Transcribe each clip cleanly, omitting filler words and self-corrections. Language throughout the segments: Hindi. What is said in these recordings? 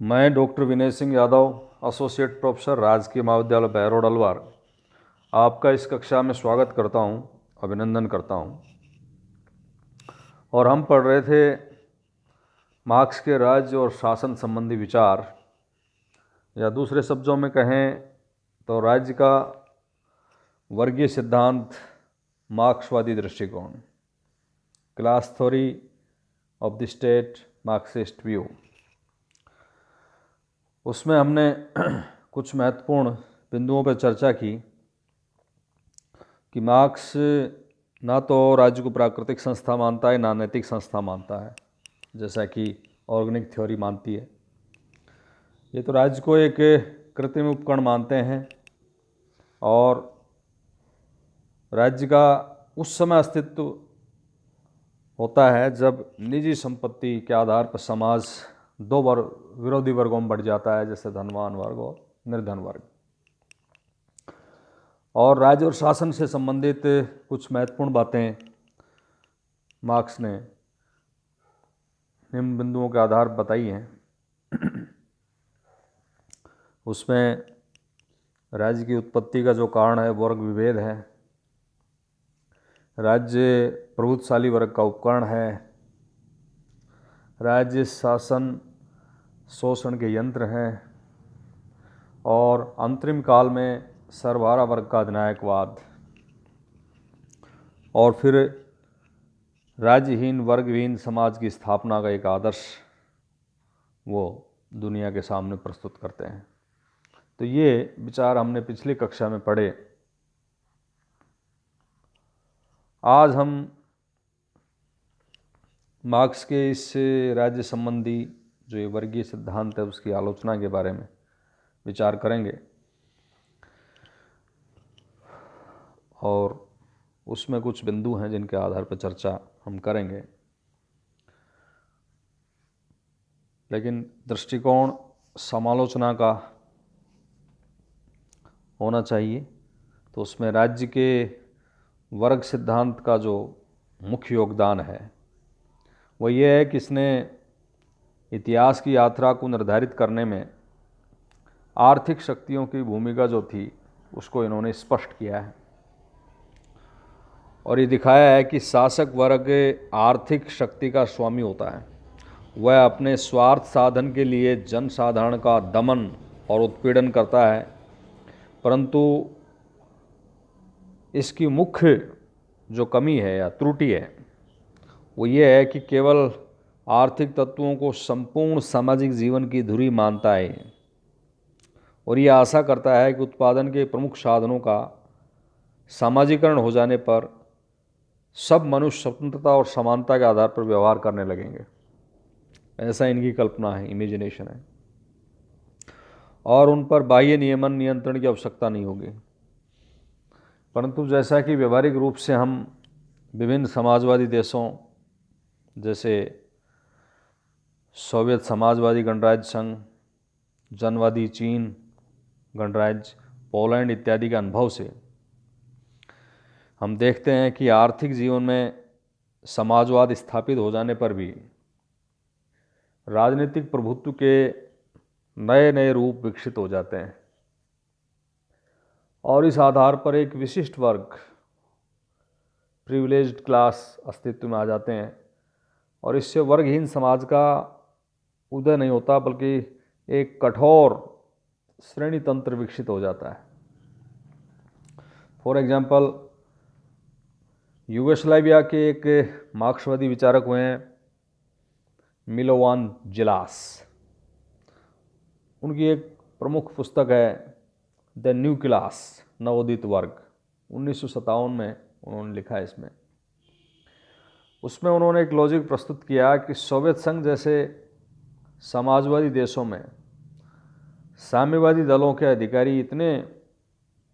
मैं doctor Vinay Singh Yadav, associate professor, राजकीय महाविद्यालय बहरोड अलवार, आपका इस कक्षा में स्वागत करता हूं, अभिनंदन करता हूं। और हम पढ़ रहे थे मार्क्स के राज्य और शासन संबंधी विचार, या दूसरे शब्दों में कहें तो राज्य का वर्गीय सिद्धांत, मार्क्सवादी दृष्टिकोण, class theory of the state, Marxist view. उसमें हमने कुछ महत्वपूर्ण बिंदुओं पर चर्चा की कि मार्क्स ना तो राज्य को प्राकृतिक संस्था मानता है, ना नैतिक संस्था मानता है, जैसा कि ऑर्गेनिक थ्योरी मानती है। ये तो राज्य को एक कृत्रिम उपकरण मानते हैं और राज्य का उस समय अस्तित्व होता है जब निजी संपत्ति के आधार पर समाज दो विरोधी वर्गों में बढ़ जाता है, जैसे धनवान वर्ग और निर्धन वर्ग। और राज्य और शासन से संबंधित कुछ महत्वपूर्ण बातें मार्क्स ने निम्न बिंदुओं के आधार पर बताई हैं। उसमें राज्य की उत्पत्ति का जो कारण है वर्ग विभेद है, राज्य प्रभुत्वशाली वर्ग का उपकरण है, राज्य शासन शोषण के यंत्र हैं, और अंतरिम काल में सर्वहारा वर्ग का अधिनायकवाद, और फिर राज्यहीन वर्गहीन समाज की स्थापना का एक आदर्श वो दुनिया के सामने प्रस्तुत करते हैं। तो ये विचार हमने पिछली कक्षा में पढ़े। आज हम मार्क्स के इस राज्य संबंधी जो ये वर्गीय सिद्धांत है उसकी आलोचना के बारे में विचार करेंगे, और उसमें कुछ बिंदु हैं जिनके आधार पर चर्चा हम करेंगे। लेकिन दृष्टिकोण समालोचना का होना चाहिए, तो उसमें राज्य के वर्ग सिद्धांत का जो मुख्य योगदान है वो ये है कि इसने इतिहास की यात्रा को निर्धारित करने में आर्थिक शक्तियों की भूमिका जो थी उसको इन्होंने स्पष्ट किया है, और ये दिखाया है कि शासक वर्ग आर्थिक शक्ति का स्वामी होता है। वह अपने स्वार्थ साधन के लिए जनसाधारण का दमन और उत्पीड़न करता है, परंतु इसकी मुख्य जो कमी है या त्रुटि है वो ये है कि केवल आर्थिक तत्वों को संपूर्ण सामाजिक जीवन की धुरी मानता है, और ये आशा करता है कि उत्पादन के प्रमुख साधनों का सामाजिकरण हो जाने पर सब मनुष्य स्वतंत्रता और समानता के आधार पर व्यवहार करने लगेंगे। ऐसा इनकी कल्पना है, इमेजिनेशन है, और उन पर बाह्य नियमन नियंत्रण की आवश्यकता नहीं होगी। परंतु जैसा कि व्यवहारिक रूप से हम विभिन्न समाजवादी देशों जैसे सोवियत समाजवादी गणराज्य संघ, जनवादी चीन गणराज्य, पोलैंड इत्यादि के अनुभव से हम देखते हैं कि आर्थिक जीवन में समाजवाद स्थापित हो जाने पर भी राजनीतिक प्रभुत्व के नए नए रूप विकसित हो जाते हैं, और इस आधार पर एक विशिष्ट वर्ग, प्रिविलेज्ड क्लास अस्तित्व में आ जाते हैं, और इससे वर्गहीन समाज का उदय नहीं होता बल्कि एक कठोर श्रेणी तंत्र विकसित हो जाता है। फॉर एग्जाम्पल, यूगोस्लाविया के एक मार्क्सवादी विचारक हुए हैं मिलोवान जिलास। उनकी एक प्रमुख पुस्तक है द न्यू क्लास, नवोदित वर्ग, 1957 में उन्होंने लिखा है। उसमें उन्होंने एक लॉजिक प्रस्तुत किया कि सोवियत संघ जैसे समाजवादी देशों में साम्यवादी दलों के अधिकारी इतने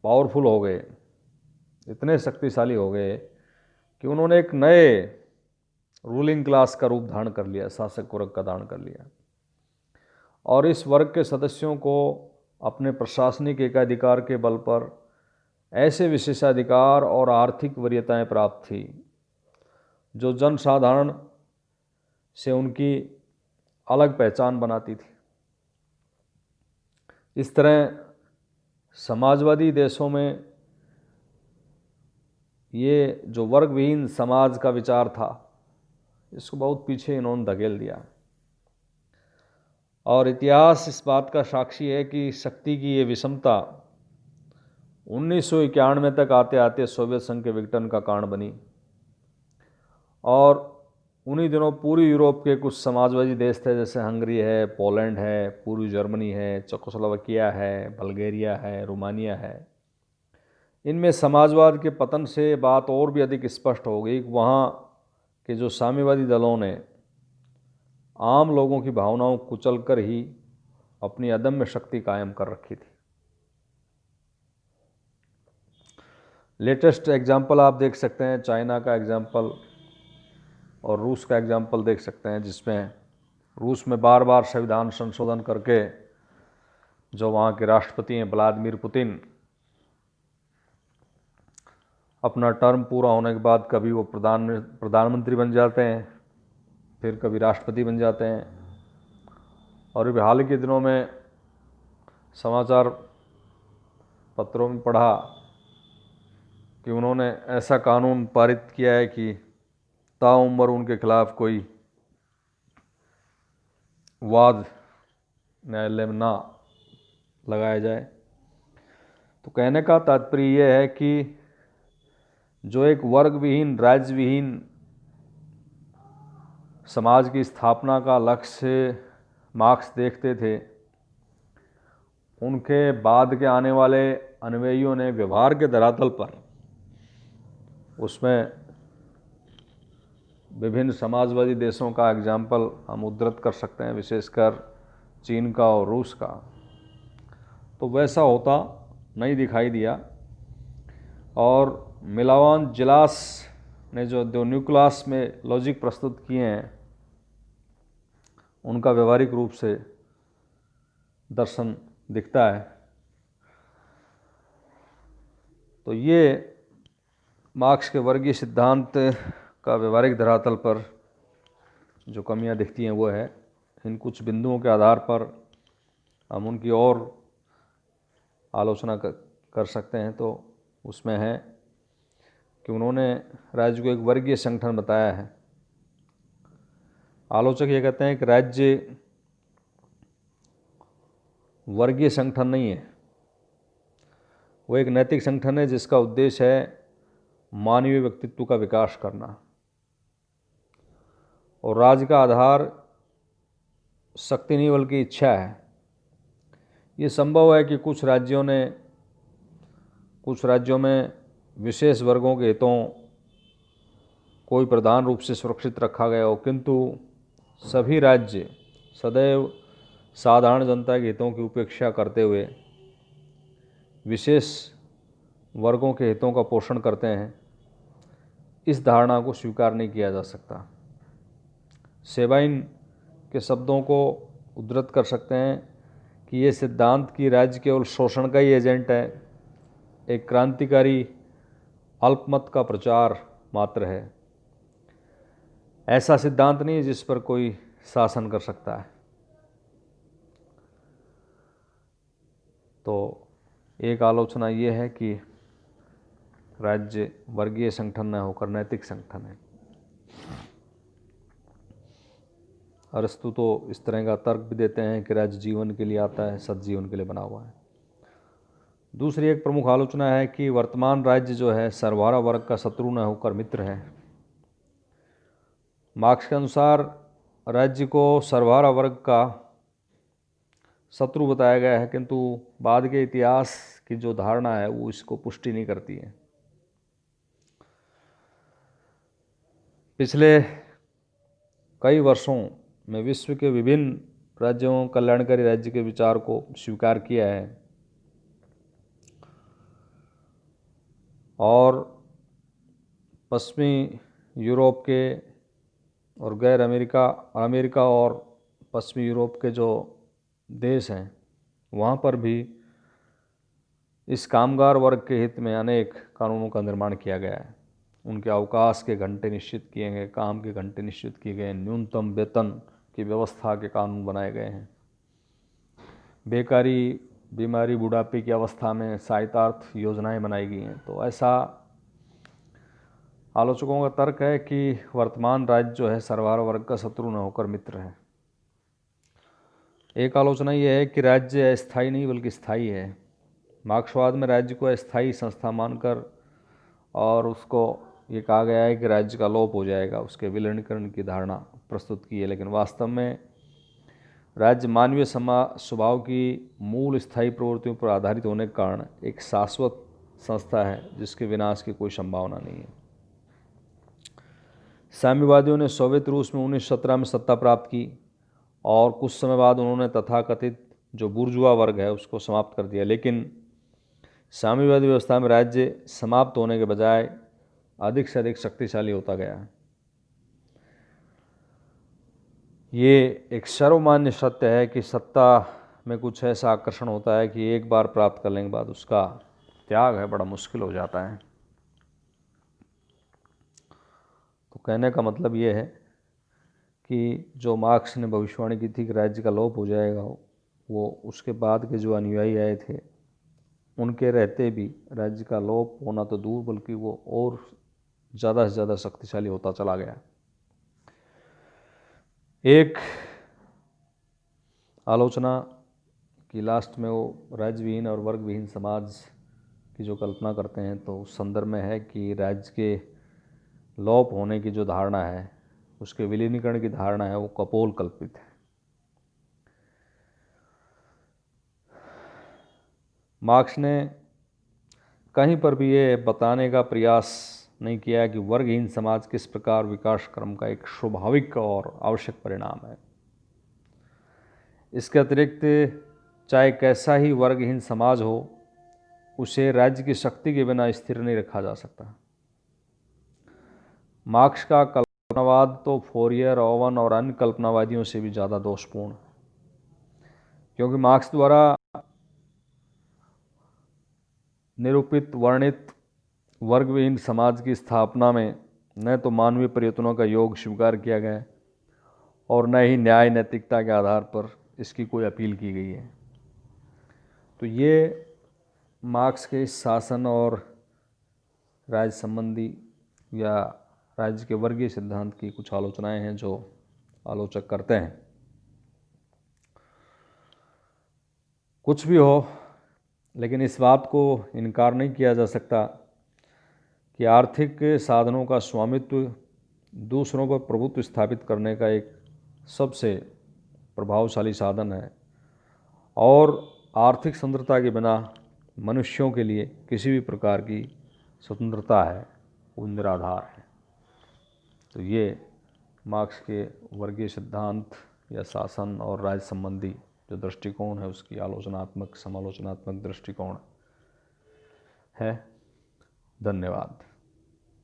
पावरफुल हो गए, इतने शक्तिशाली हो गए कि उन्होंने एक नए रूलिंग क्लास का रूप धारण कर लिया, शासक वर्ग का धारण कर लिया, और इस वर्ग के सदस्यों को अपने प्रशासनिक एकाधिकार के बल पर ऐसे विशेषाधिकार और आर्थिक वरीयताएं प्राप्त थी जो जनसाधारण से उनकी अलग पहचान बनाती थी। इस तरह समाजवादी देशों में ये जो वर्ग विहीन समाज का विचार था, इसको बहुत पीछे इन्होंने धकेल दिया। और इतिहास इस बात का साक्षी है कि शक्ति की ये विषमता 1991 तक आते आते सोवियत संघ के विघटन का कारण बनी। और उन्हीं दिनों पूरी यूरोप के कुछ समाजवादी देश थे, जैसे हंगरी है, पोलैंड है, पूर्वी जर्मनी है, चेकोस्लोवाकिया है, बल्गेरिया है, रोमानिया है। इनमें समाजवाद के पतन से बात और भी अधिक स्पष्ट हो गई कि वहाँ के जो साम्यवादी दलों ने आम लोगों की भावनाओं को कुचल कर ही अपनी अदम्य शक्ति कायम कर रखी थी। लेटेस्ट एग्जाम्पल आप देख सकते हैं, चाइना का एग्जाम्पल और रूस का एग्जाम्पल देख सकते हैं, जिसमें रूस में बार बार संविधान संशोधन करके जो वहाँ के राष्ट्रपति हैं व्लादिमीर पुतिन, अपना टर्म पूरा होने के बाद कभी वो प्रधानमंत्री बन जाते हैं, फिर कभी राष्ट्रपति बन जाते हैं। और अभी हाल के दिनों में समाचार पत्रों में पढ़ा कि उन्होंने ऐसा कानून पारित किया है कि ताउम्र उनके खिलाफ कोई वाद न्यायालय में ना लगाया जाए। तो कहने का तात्पर्य यह है कि जो एक वर्ग विहीन, राज्य विहीन समाज की स्थापना का लक्ष्य मार्क्स देखते थे, उनके बाद के आने वाले अनुयायियों ने व्यवहार के धरातल पर उसमें विभिन्न समाजवादी देशों का एग्जाम्पल हम उद्धृत कर सकते हैं, विशेषकर चीन का और रूस का। तो वैसा होता नहीं दिखाई दिया। और मिलावान जिलास ने जो न्यूक्लियस में लॉजिक प्रस्तुत किए हैं, उनका व्यवहारिक रूप से दर्शन दिखता है। तो ये मार्क्स के वर्गीय सिद्धांत का व्यवहारिक धरातल पर जो कमियां दिखती हैं वो है। इन कुछ बिंदुओं के आधार पर हम उनकी और आलोचना कर सकते हैं। तो उसमें है कि उन्होंने राज्य को एक वर्गीय संगठन बताया है। आलोचक ये कहते हैं कि राज्य वर्गीय संगठन नहीं है, वो एक नैतिक संगठन है जिसका उद्देश्य है मानवीय व्यक्तित्व का विकास करना। और राज्य का आधार शक्ति नहीं बल्कि इच्छा है। ये संभव है कि कुछ राज्यों में विशेष वर्गों के हितों को ही प्रधान रूप से सुरक्षित रखा गया हो, किंतु सभी राज्य सदैव साधारण जनता के हितों की उपेक्षा करते हुए विशेष वर्गों के हितों का पोषण करते हैं। इस धारणा को स्वीकार नहीं किया जा सकता। सेबाइन के शब्दों को उद्धृत कर सकते हैं कि ये सिद्धांत कि राज्य केवल शोषण का ही एजेंट है, एक क्रांतिकारी अल्पमत का प्रचार मात्र है। ऐसा सिद्धांत नहीं है जिस पर कोई शासन कर सकता है। तो एक आलोचना ये है कि राज्य वर्गीय संगठन न होकर नैतिक संगठन है। अरस्तु तो इस तरह का तर्क भी देते हैं कि राज्य जीवन के लिए आता है, सद्जीवन के लिए बना हुआ है। दूसरी एक प्रमुख आलोचना है कि वर्तमान राज्य जो है सर्वहारा वर्ग का शत्रु न होकर मित्र है। मार्क्स के अनुसार राज्य को सर्वहारा वर्ग का शत्रु बताया गया है, किंतु बाद के इतिहास की जो धारणा है वो इसको पुष्टि नहीं करती है। पिछले कई वर्षों में विश्व के विभिन्न राज्यों, कल्याणकारी राज्य के विचार को स्वीकार किया है और पश्चिमी यूरोप के और गैर अमेरिका और पश्चिमी यूरोप के जो देश हैं वहाँ पर भी इस कामगार वर्ग के हित में अनेक कानूनों का निर्माण किया गया है। उनके अवकाश के घंटे निश्चित किए गए, काम के घंटे निश्चित किए गए, न्यूनतम वेतन की व्यवस्था के कानून बनाए गए हैं। बेकारी बीमारी बुढ़ापे की अवस्था में सहायतार्थ योजनाएं बनाई गई हैं। तो ऐसा आलोचकों का तर्क है कि वर्तमान राज्य जो है सर्वहारा वर्ग का शत्रु न होकर मित्र है। एक आलोचना यह है कि राज्य अस्थायी नहीं बल्कि स्थायी है। मार्क्सवाद में राज्य को अस्थायी संस्था मानकर और उसको ये कहा गया है कि राज्य का लोप हो जाएगा, उसके विलीनीकरण की धारणा प्रस्तुत की है। लेकिन वास्तव में राज्य मानवीय स्वभाव की मूल स्थायी प्रवृत्तियों पर आधारित होने के कारण एक शाश्वत संस्था है जिसके विनाश की कोई संभावना नहीं है। साम्यवादियों ने सोवियत रूस में 1917 में सत्ता प्राप्त की और कुछ समय बाद उन्होंने तथाकथित जो बुर्जुआ वर्ग है उसको समाप्त कर दिया। लेकिन साम्यवादी व्यवस्था में राज्य समाप्त होने के बजाय अधिक से अधिक शक्तिशाली होता गया है। ये एक सर्वमान्य सत्य है कि सत्ता में कुछ ऐसा आकर्षण होता है कि एक बार प्राप्त करने के बाद उसका त्याग है बड़ा मुश्किल हो जाता है। तो कहने का मतलब ये है कि जो मार्क्स ने भविष्यवाणी की थी कि राज्य का लोप हो जाएगा, वो उसके बाद के जो अनुयायी आए थे उनके रहते भी राज्य का लोप होना तो दूर बल्कि वो और ज़्यादा से ज़्यादा शक्तिशाली होता चला गया। एक आलोचना कि लास्ट में वो राज्यविहीन और वर्गविहीन समाज की जो कल्पना करते हैं तो उस संदर्भ में है कि राज्य के लोप होने की जो धारणा है, उसके विलीनीकरण की धारणा है, वो कपोल कल्पित है। मार्क्स ने कहीं पर भी ये बताने का प्रयास नहीं किया कि वर्गहीन समाज किस प्रकार विकास क्रम का एक स्वाभाविक और आवश्यक परिणाम है। इसके अतिरिक्त चाहे कैसा ही वर्गहीन समाज हो, उसे राज्य की शक्ति के बिना स्थिर नहीं रखा जा सकता। मार्क्स का कल्पनावाद तो फोरियर, ओवन और अन्य कल्पनावादियों से भी ज़्यादा दोषपूर्ण, क्योंकि मार्क्स द्वारा निरूपित वर्णित वर्गविहीन समाज की स्थापना में न तो मानवीय प्रयत्नों का योग स्वीकार किया गया और न ही न्याय नैतिकता के आधार पर इसकी कोई अपील की गई है। तो ये मार्क्स के शासन और राज्य संबंधी या राज्य के वर्गीय सिद्धांत की कुछ आलोचनाएं हैं जो आलोचक करते हैं। कुछ भी हो, लेकिन इस बात को इनकार नहीं किया जा सकता कि आर्थिक साधनों का स्वामित्व दूसरों पर प्रभुत्व स्थापित करने का एक सबसे प्रभावशाली साधन है और आर्थिक स्वतंत्रता के बिना मनुष्यों के लिए किसी भी प्रकार की स्वतंत्रता है वो निराधार है। तो ये मार्क्स के वर्गीय सिद्धांत या शासन और राज्य संबंधी जो दृष्टिकोण है उसकी आलोचनात्मक समालोचनात्मक दृष्टिकोण है। धन्यवाद।